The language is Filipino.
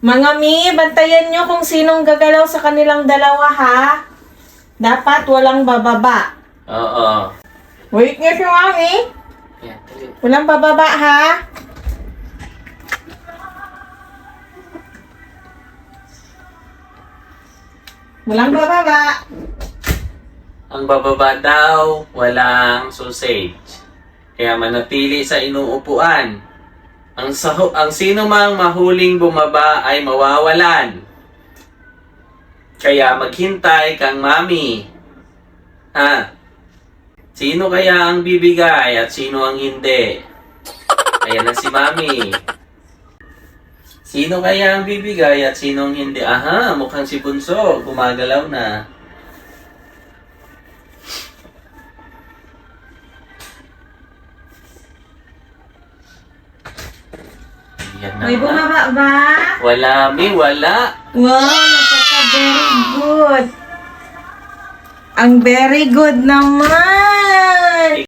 Mga mi, bantayan nyo kung sinong gagalaw sa kanilang dalawa, ha? Dapat walang bababa. Oo. Wait nga si Mami. Yan, tuloy. Walang bababa, ha? Walang bababa. Ang bababa daw, walang sausage. Kaya manatili sa inuupuan. Ang sino mang mahuling bumaba ay mawawalan. Kaya maghintay kang mami. Ha? Sino kaya ang bibigay at sino ang hindi? Ayan na si mami. Sino kaya ang bibigay at sino ang hindi? Aha, mukhang si Bunso. Gumagalaw na. Yan na May nga. bumaba ba? Wala, mi, wala. Wow, nakaka-very good. Ang very good naman.